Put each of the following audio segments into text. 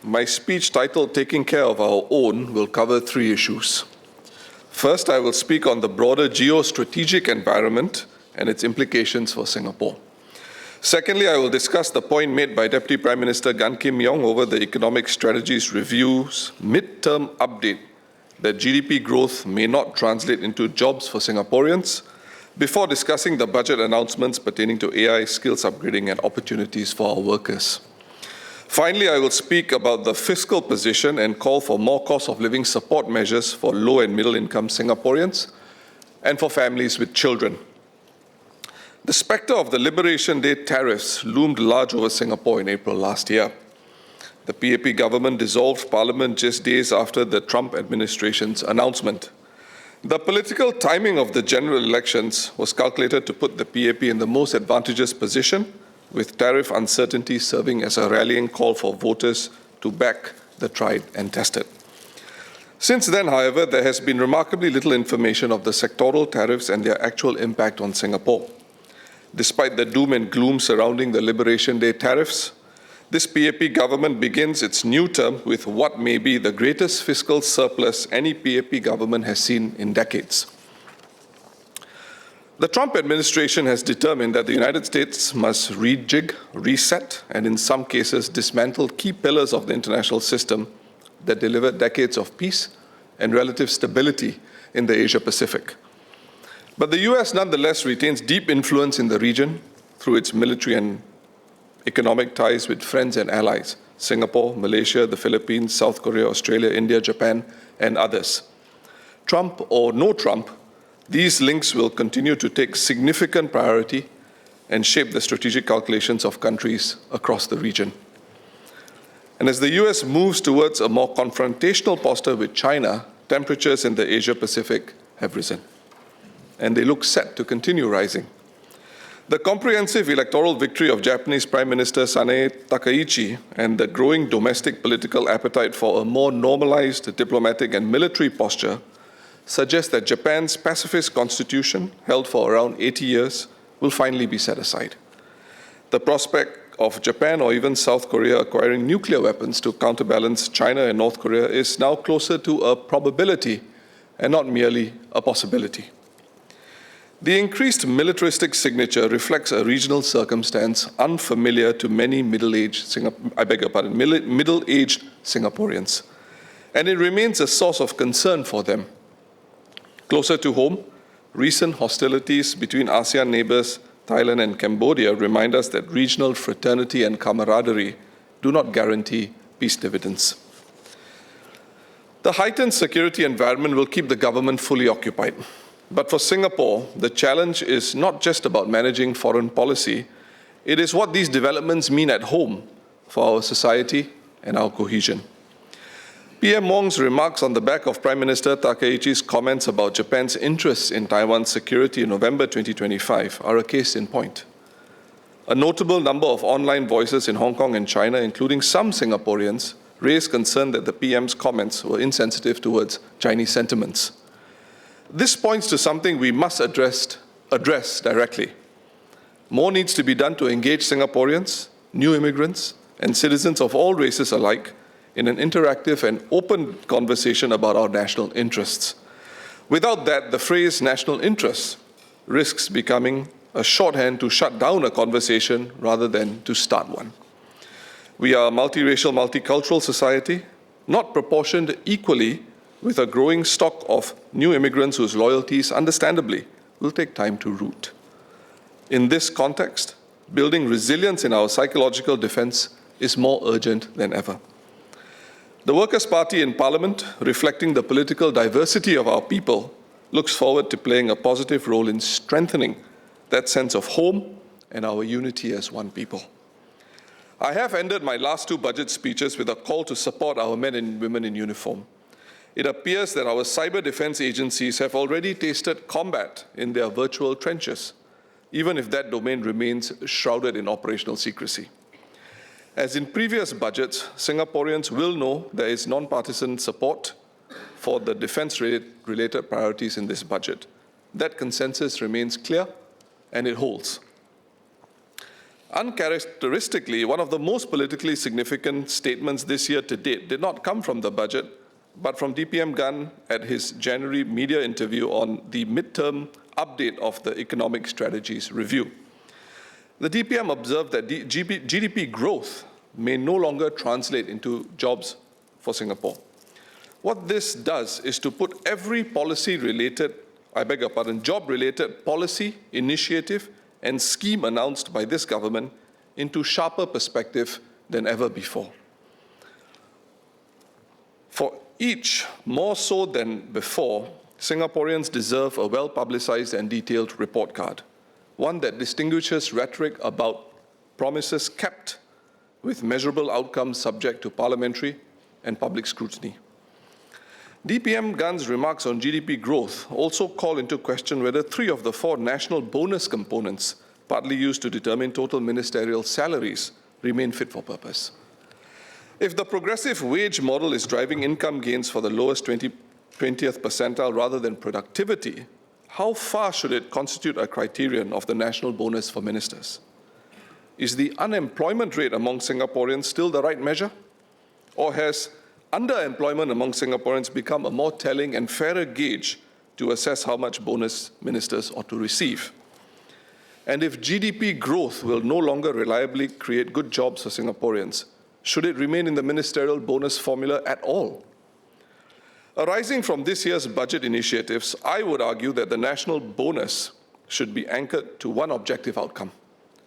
My speech titled Taking Care of Our Own will cover three issues. First, I will speak on the broader geostrategic environment and its implications for Singapore. Secondly, I will discuss the point made by Deputy Prime Minister Gan Kim Yong over the Economic Strategies Review's mid-term update that GDP growth may not translate into jobs for Singaporeans, before discussing the budget announcements pertaining to AI skills upgrading and opportunities for our workers. Finally, I will speak about the fiscal position and call for more cost of living support measures for low and middle income Singaporeans and for families with children. The spectre of the Liberation Day tariffs loomed large over Singapore in April last year. The PAP government dissolved Parliament just days after the Trump administration's announcement. The political timing of the general elections was calculated to put the PAP in the most advantageous position, with tariff uncertainty serving as a rallying call for voters to back the tried and tested. Since then, however, there has been remarkably little information of the sectoral tariffs and their actual impact on Singapore. Despite the doom and gloom surrounding the Liberation Day tariffs, this PAP government begins its new term with what may be the greatest fiscal surplus any PAP government has seen in decades. The Trump administration has determined that the United States must rejig, reset, and in some cases dismantle key pillars of the international system that delivered decades of peace and relative stability in the Asia-Pacific. But the US nonetheless retains deep influence in the region through its military and economic ties with friends and allies, Singapore, Malaysia, the Philippines, South Korea, Australia, India, Japan, and others. Trump or no Trump, these links will continue to take significant priority and shape the strategic calculations of countries across the region. And as the US moves towards a more confrontational posture with China, temperatures in the Asia-Pacific have risen, and they look set to continue rising. The comprehensive electoral victory of Japanese Prime Minister Sanae Takaichi and the growing domestic political appetite for a more normalized diplomatic and military posture suggest that Japan's pacifist constitution, held for around 80 years, will finally be set aside. The prospect of Japan or even South Korea acquiring nuclear weapons to counterbalance China and North Korea is now closer to a probability and not merely a possibility. The increased militaristic signature reflects a regional circumstance unfamiliar to many middle-aged Singaporeans, and it remains a source of concern for them. Closer to home, recent hostilities between ASEAN neighbors, Thailand and Cambodia, remind us that regional fraternity and camaraderie do not guarantee peace dividends. The heightened security environment will keep the government fully occupied. But for Singapore, the challenge is not just about managing foreign policy, it is what these developments mean at home for our society and our cohesion. PM Wong's remarks on the back of Prime Minister Takaichi's comments about Japan's interests in Taiwan's security in November 2025 are a case in point. A notable number of online voices in Hong Kong and China, including some Singaporeans, raised concern that the PM's comments were insensitive towards Chinese sentiments. This points to something we must address directly. More needs to be done to engage Singaporeans, new immigrants, and citizens of all races alike in an interactive and open conversation about our national interests. Without that, the phrase national interests risks becoming a shorthand to shut down a conversation rather than to start one. We are a multiracial, multicultural society, not proportioned equally with a growing stock of new immigrants whose loyalties, understandably, will take time to root. In this context, building resilience in our psychological defense is more urgent than ever. The Workers' Party in Parliament, reflecting the political diversity of our people, looks forward to playing a positive role in strengthening that sense of home and our unity as one people. I have ended my last two budget speeches with a call to support our men and women in uniform. It appears that our cyber defense agencies have already tasted combat in their virtual trenches, even if that domain remains shrouded in operational secrecy. As in previous budgets, Singaporeans will know there is non-partisan support for the defense-related priorities in this budget. That consensus remains clear and it holds. Uncharacteristically, one of the most politically significant statements this year to date did not come from the budget, but from DPM Gunn at his January media interview on the midterm update of the Economic Strategies Review. The DPM observed that GDP growth may no longer translate into jobs for Singapore. What this does is to put every job-related policy, initiative, and scheme announced by this government into sharper perspective than ever before. For each, more so than before, Singaporeans deserve a well-publicized and detailed report card, one that distinguishes rhetoric about promises kept with measurable outcomes subject to parliamentary and public scrutiny. DPM Gunn's remarks on GDP growth also call into question whether 3 of the 4 national bonus components, partly used to determine total ministerial salaries, remain fit for purpose. If the progressive wage model is driving income gains for the lowest 20th percentile rather than productivity, how far should it constitute a criterion of the national bonus for ministers? Is the unemployment rate among Singaporeans still the right measure? Or has underemployment among Singaporeans become a more telling and fairer gauge to assess how much bonus ministers ought to receive? And if GDP growth will no longer reliably create good jobs for Singaporeans, should it remain in the ministerial bonus formula at all? Arising from this year's budget initiatives, I would argue that the national bonus should be anchored to one objective outcome: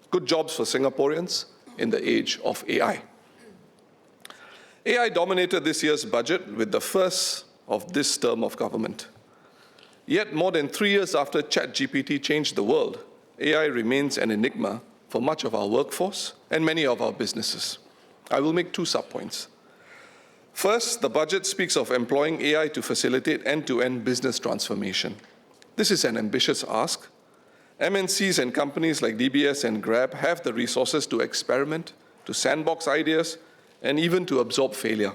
good jobs for Singaporeans in the age of AI. AI dominated this year's budget with the first of this term of government. Yet more than 3 years after ChatGPT changed the world, AI remains an enigma for much of our workforce and many of our businesses. I will make 2 subpoints. First, the budget speaks of employing AI to facilitate end-to-end business transformation. This is an ambitious ask. MNCs and companies like DBS and Grab have the resources to experiment, to sandbox ideas, and even to absorb failure.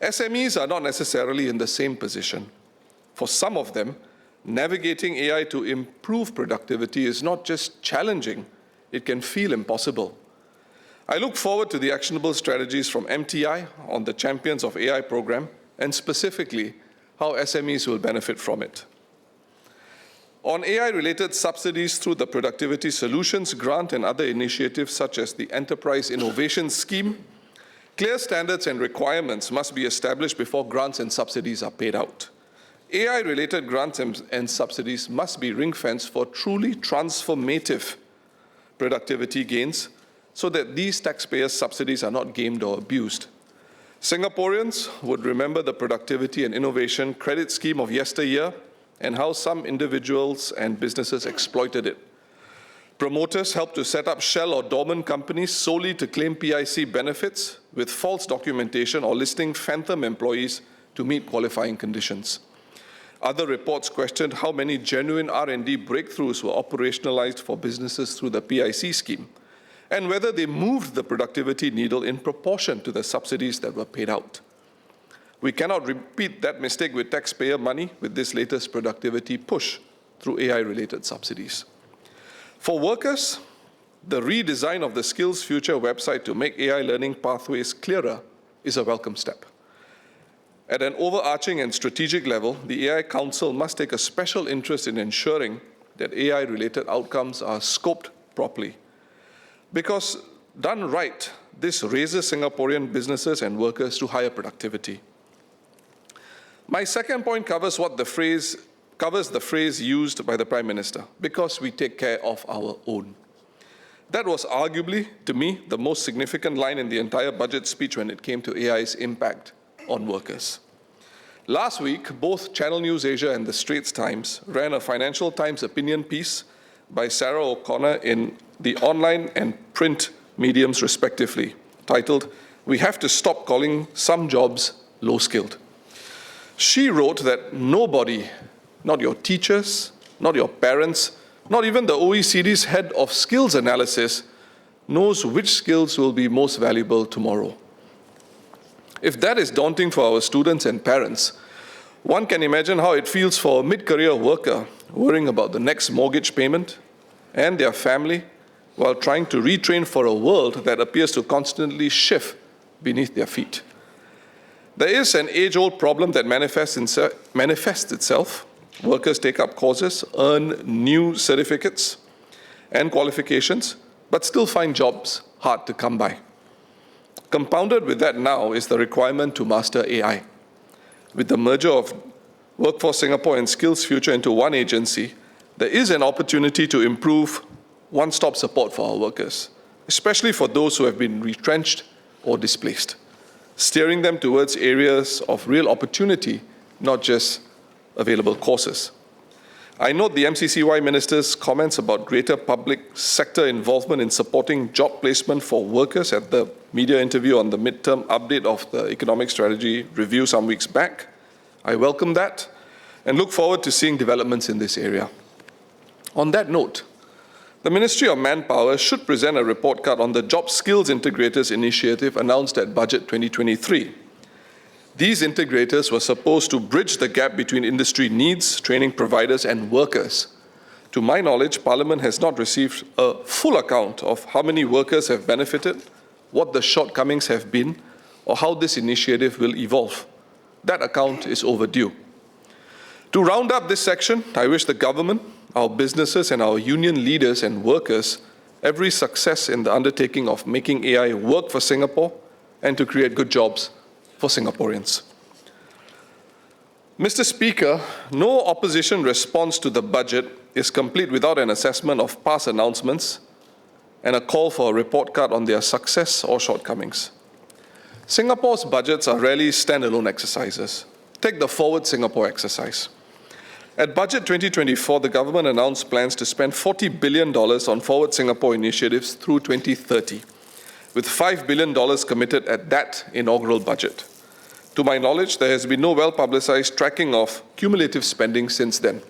SMEs are not necessarily in the same position. For some of them, navigating AI to improve productivity is not just challenging, it can feel impossible. I look forward to the actionable strategies from MTI on the Champions of AI program, and specifically how SMEs will benefit from it. On AI-related subsidies through the Productivity Solutions Grant and other initiatives such as the Enterprise Innovation Scheme, clear standards and requirements must be established before grants and subsidies are paid out. AI-related grants and subsidies must be ring-fenced for truly transformative productivity gains so that these taxpayers' subsidies are not gamed or abused. Singaporeans would remember the Productivity and Innovation Credit Scheme of yesteryear and how some individuals and businesses exploited it. Promoters helped to set up shell or dormant companies solely to claim PIC benefits with false documentation or listing phantom employees to meet qualifying conditions. Other reports questioned how many genuine R&D breakthroughs were operationalized for businesses through the PIC scheme, and whether they moved the productivity needle in proportion to the subsidies that were paid out. We cannot repeat that mistake with taxpayer money with this latest productivity push through AI-related subsidies. For workers, the redesign of the Skills Future website to make AI learning pathways clearer is a welcome step. At an overarching and strategic level, the AI Council must take a special interest in ensuring that AI-related outcomes are scoped properly. Because done right, this raises Singaporean businesses and workers to higher productivity. My second point covers the phrase used by the Prime Minister, because we take care of our own. That was arguably, to me, the most significant line in the entire budget speech when it came to AI's impact on workers. Last week, both Channel News Asia and the Straits Times ran a Financial Times opinion piece by Sarah O'Connor in the online and print mediums respectively, titled, "We Have to Stop Calling Some Jobs Low-Skilled." She wrote that nobody, not your teachers, not your parents, not even the OECD's head of skills analysis, knows which skills will be most valuable tomorrow. If that is daunting for our students and parents, one can imagine how it feels for a mid-career worker worrying about the next mortgage payment and their family while trying to retrain for a world that appears to constantly shift beneath their feet. There is an age-old problem that manifests itself. Workers take up courses, earn new certificates and qualifications, but still find jobs hard to come by. Compounded with that now is the requirement to master AI. With the merger of Workforce Singapore and Skills Future into one agency, there is an opportunity to improve one-stop support for our workers, especially for those who have been retrenched or displaced, steering them towards areas of real opportunity, not just available courses. I note the MCCY Minister's comments about greater public sector involvement in supporting job placement for workers at the media interview on the midterm update of the Economic Strategy review some weeks back. I welcome that and look forward to seeing developments in this area. On that note, the Ministry of Manpower should present a report card on the Job Skills Integrators initiative announced at Budget 2023. These integrators were supposed to bridge the gap between industry needs, training providers, and workers. To my knowledge, Parliament has not received a full account of how many workers have benefited, what the shortcomings have been, or how this initiative will evolve. That account is overdue. To round up this section, I wish the government, our businesses, and our union leaders and workers every success in the undertaking of making AI work for Singapore and to create good jobs for Singaporeans. Mr. Speaker, no opposition response to the budget is complete without an assessment of past announcements and a call for a report card on their success or shortcomings. Singapore's budgets are rarely standalone exercises. Take the Forward Singapore exercise. At Budget 2024, the government announced plans to spend $40 billion on Forward Singapore initiatives through 2030, with $5 billion committed at that inaugural budget. To my knowledge, there has been no well-publicized tracking of cumulative spending since then.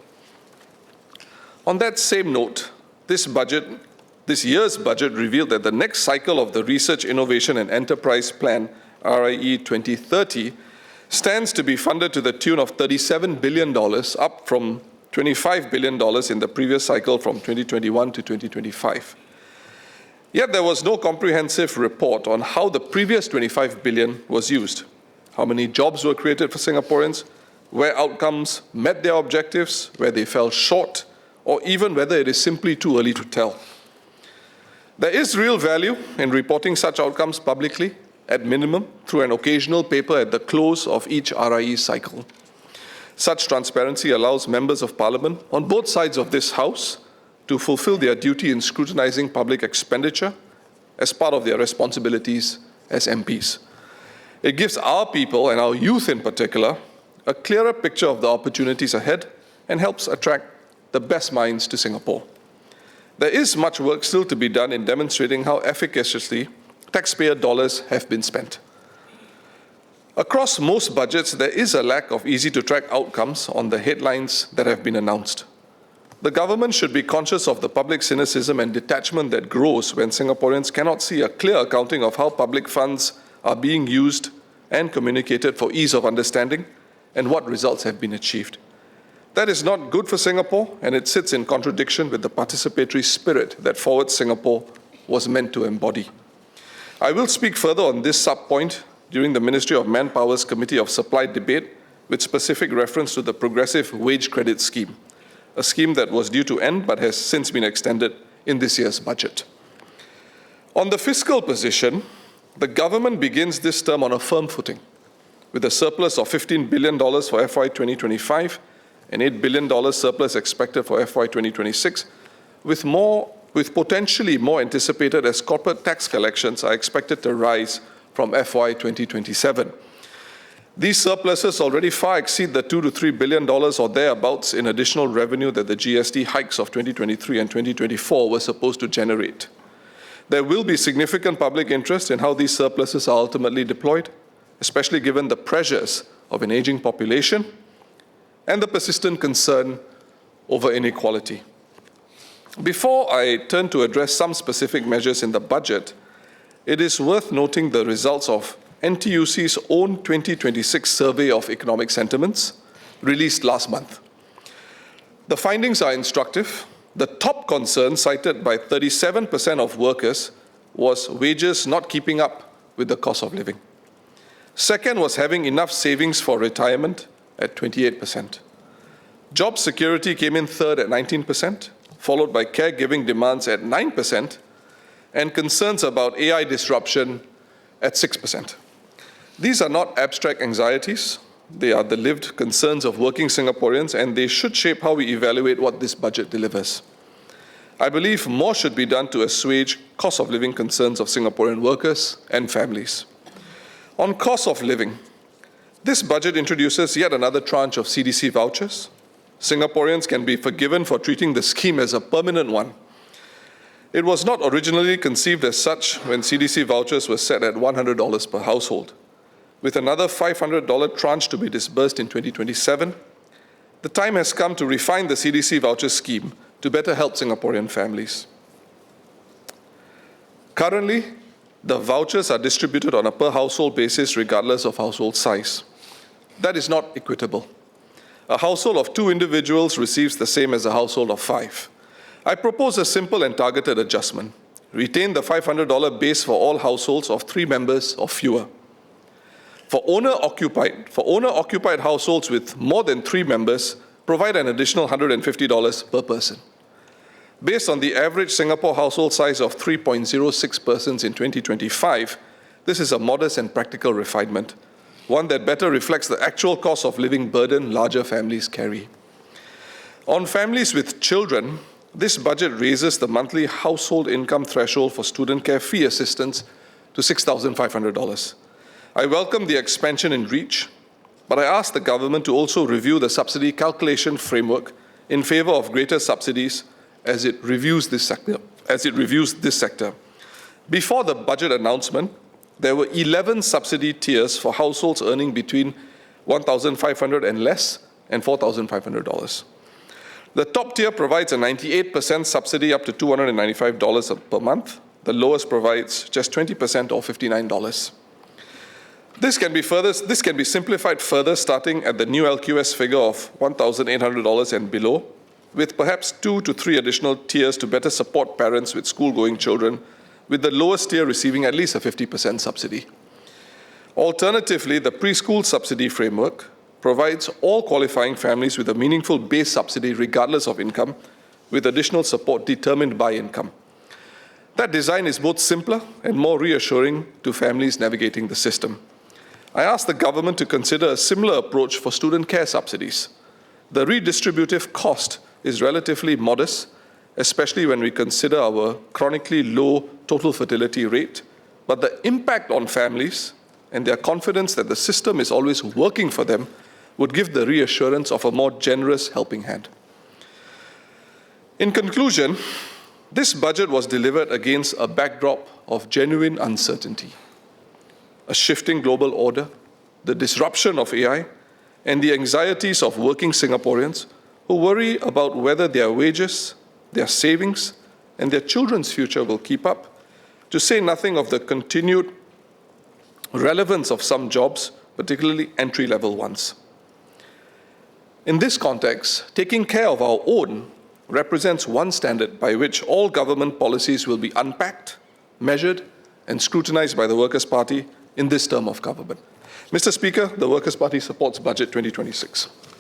On that same note, this year's budget revealed that the next cycle of the Research, Innovation and Enterprise Plan, RIE 2030, stands to be funded to the tune of $37 billion, up from $25 billion in the previous cycle from 2021 to 2025. Yet there was no comprehensive report on how the previous $25 billion was used, how many jobs were created for Singaporeans, where outcomes met their objectives, where they fell short, or even whether it is simply too early to tell. There is real value in reporting such outcomes publicly, at minimum, through an occasional paper at the close of each RIE cycle. Such transparency allows members of Parliament on both sides of this House to fulfill their duty in scrutinizing public expenditure as part of their responsibilities as MPs. It gives our people, and our youth in particular, a clearer picture of the opportunities ahead and helps attract the best minds to Singapore. There is much work still to be done in demonstrating how efficaciously taxpayer dollars have been spent. Across most budgets, there is a lack of easy-to-track outcomes on the headlines that have been announced. The government should be conscious of the public cynicism and detachment that grows when Singaporeans cannot see a clear accounting of how public funds are being used and communicated for ease of understanding and what results have been achieved. That is not good for Singapore, and it sits in contradiction with the participatory spirit that Forward Singapore was meant to embody. I will speak further on this sub-point during the Ministry of Manpower's Committee of Supply debate with specific reference to the Progressive Wage Credit Scheme, a scheme that was due to end but has since been extended in this year's budget. On the fiscal position, the government begins this term on a firm footing, with a surplus of $15 billion for FY 2025 and $8 billion surplus expected for FY 2026, with potentially more anticipated as corporate tax collections are expected to rise from FY 2027. These surpluses already far exceed the $2 to $3 billion or thereabouts in additional revenue that the GST hikes of 2023 and 2024 were supposed to generate. There will be significant public interest in how these surpluses are ultimately deployed, especially given the pressures of an aging population and the persistent concern over inequality. Before I turn to address some specific measures in the budget, it is worth noting the results of NTUC's own 2026 Survey of Economic Sentiments, released last month. The findings are instructive The top concern cited by 37% of workers was wages not keeping up with the cost of living. Second was having enough savings for retirement at 28%. Job security came in third at 19%, followed by caregiving demands at 9%, and concerns about AI disruption at 6%. These are not abstract anxieties. They are the lived concerns of working Singaporeans, and they should shape how we evaluate what this budget delivers. I believe more should be done to assuage cost of living concerns of Singaporean workers and families. On cost of living, this budget introduces yet another tranche of CDC vouchers. Singaporeans can be forgiven for treating the scheme as a permanent one. It was not originally conceived as such when CDC vouchers were set at $100 per household. With another $500 tranche to be disbursed in 2027, the time has come to refine the CDC voucher scheme to better help Singaporean families. Currently, the vouchers are distributed on a per household basis regardless of household size. That is not equitable. A household of 2 individuals receives the same as a household of 5. I propose a simple and targeted adjustment. Retain the $500 base for all households of 3 members or fewer. For owner-occupied households with more than 3 members, provide an additional $150 per person. Based on the average Singapore household size of 3.06 persons in 2025, this is a modest and practical refinement, one that better reflects the actual cost of living burden larger families carry. On families with children, this budget raises the monthly household income threshold for student care fee assistance to $6,500. I welcome the expansion in reach, but I ask the government to also review the subsidy calculation framework in favor of greater subsidies as it reviews this sector. Before the budget announcement, there were 11 subsidy tiers for households earning between $1,500 and less and $4,500. The top tier provides a 98% subsidy up to $295 per month. The lowest provides just 20% or $59. This can be simplified further, starting at the new LQS figure of $1,800 and below, with perhaps 2 to 3 additional tiers to better support parents with school-going children, with the lowest tier receiving at least a 50% subsidy. Alternatively, the preschool subsidy framework provides all qualifying families with a meaningful base subsidy regardless of income, with additional support determined by income. That design is both simpler and more reassuring to families navigating the system. I ask the government to consider a similar approach for student care subsidies. The redistributive cost is relatively modest, especially when we consider our chronically low total fertility rate, but the impact on families and their confidence that the system is always working for them would give the reassurance of a more generous helping hand. In conclusion, this budget was delivered against a backdrop of genuine uncertainty. A shifting global order, the disruption of AI, and the anxieties of working Singaporeans who worry about whether their wages, their savings, and their children's future will keep up, to say nothing of the continued relevance of some jobs, particularly entry-level ones. In this context, taking care of our own represents one standard by which all government policies will be unpacked, measured, and scrutinized by the Workers' Party in this term of government. Mr. Speaker, the Workers' Party supports Budget 2026.